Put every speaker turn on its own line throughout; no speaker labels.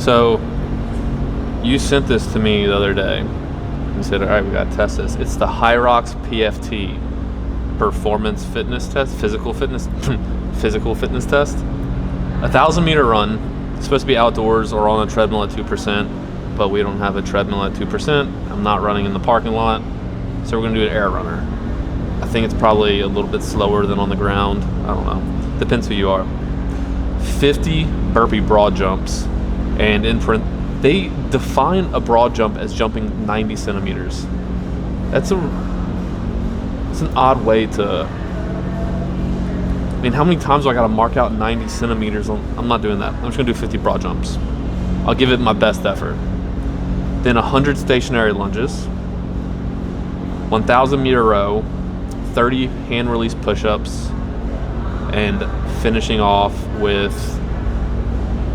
So you sent this to me the other day. You said, all right, we got to test this. It's the HYROX PFT Performance Fitness Test, Physical Fitness Test. 1,000-meter run. It's supposed to be outdoors or on a treadmill at 2%, but we don't have a treadmill at 2%. I'm not running in the parking lot, so we're going to do an air runner. I think it's probably a little bit slower than on the ground. I don't know. Depends who you are. 50 burpee broad jumps, and in print, they define a broad jump as jumping 90 centimeters. It's an odd way to. I mean, how many times do I got to mark out 90 centimeters? I'm not doing that. I'm just gonna do 50 broad jumps. I'll give it my best effort. Then 100 stationary lunges, 1,000-meter row, 30 hand release push-ups, and finishing off with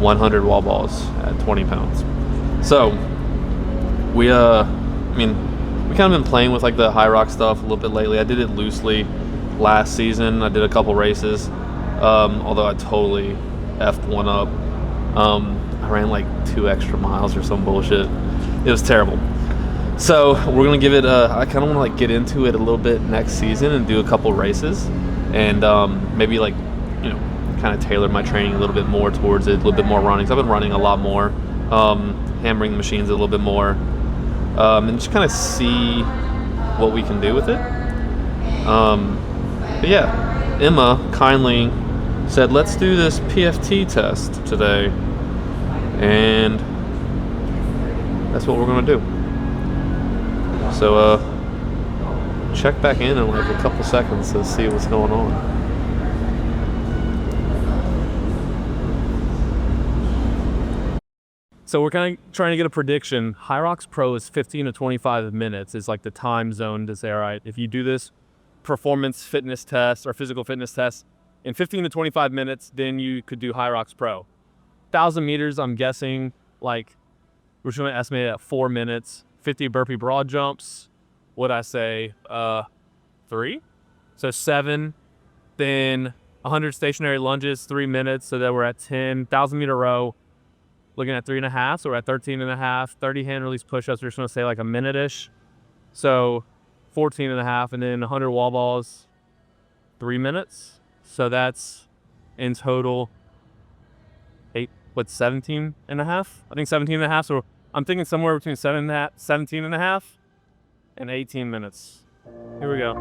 100 wall balls at 20 pounds. So we kind of been playing with like the HYROX stuff a little bit lately. I did it loosely last season. I did a couple races, although I totally effed one up. I ran like 2 extra miles or some bullshit. It was terrible. So we're gonna give it I kind of want to like get into it a little bit next season and do a couple races, and maybe like, you know, kind of tailor my training a little bit more towards it, a little bit more running. So I've been running a lot more, hammering the machines a little bit more, and just kind of see what we can do with it. But yeah, Emma kindly said, let's do this PFT test today, and that's what we're gonna do. So check back in like a couple seconds to see what's going on. So we're kind of trying to get a prediction. HYROX Pro is 15 to 25 minutes is like the time zone to say, all right, if you do this performance fitness test or physical fitness test in 15 to 25 minutes, then you could do HYROX Pro. 1,000 meters, I'm guessing, like, we're just going to estimate it at 4 minutes. 50 burpee broad jumps, what'd I say, 3? So 7. Then 100 stationary lunges, 3 minutes, so that we're at 10. 1,000-meter row, looking at 3.5, so we're at 13.5. 30 hand release push-ups, we're just gonna say like a minute-ish. So 14.5, and then 100 wall balls, 3 minutes. So that's in total 17.5? I think 17.5. So I'm thinking somewhere between 17.5 and 18 minutes. Here we go.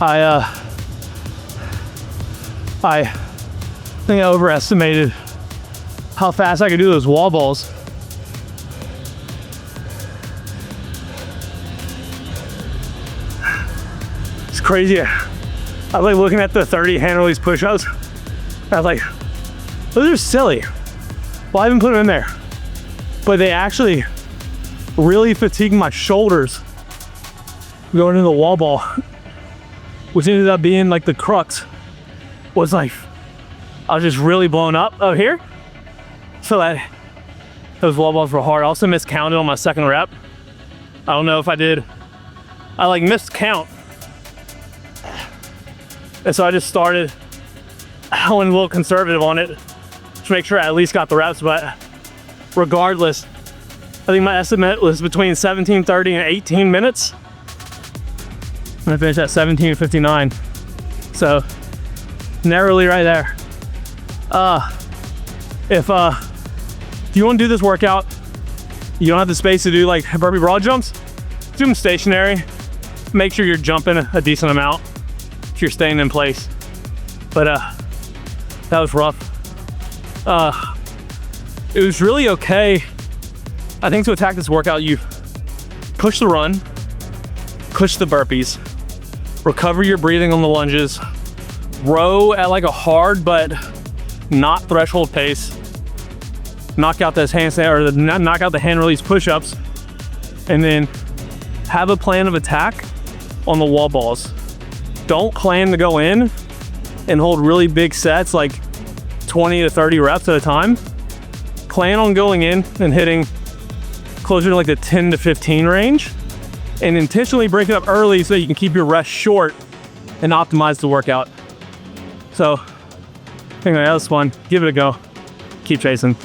I think I overestimated how fast I could do those wall balls. It's crazy. I was like looking at the 30 hand release push-ups. I was like, those are silly. Well, I haven't put them in there. But they actually really fatigued my shoulders going into the wall ball, which ended up being like the crux. Was like, I was just really blown up out here. So that those wall balls were hard. I also miscounted on my second rep. I don't know if I did. I like missed count. And so I just started, I went a little conservative on it to make sure I at least got the reps, but regardless, I think my estimate was between 17:30 and 18 minutes. And I finished at 17:59. So narrowly right there. If you want to do this workout, you don't have the space to do like burpee broad jumps, do them stationary. Make sure you're jumping a decent amount if you're staying in place. But that was rough. It was really okay. I think to attack this workout, you push the run, push the burpees, recover your breathing on the lunges, row at like a hard but not threshold pace, knock out those handstand or knock out the hand release push-ups, and then have a plan of attack on the wall balls. Don't plan to go in and hold really big sets like 20 to 30 reps at a time. Plan on going in and hitting closer to like the 10 to 15 range, and intentionally break it up early so you can keep your rest short and optimize the workout. So anyway, that was fun. Give it a go. Keep chasing.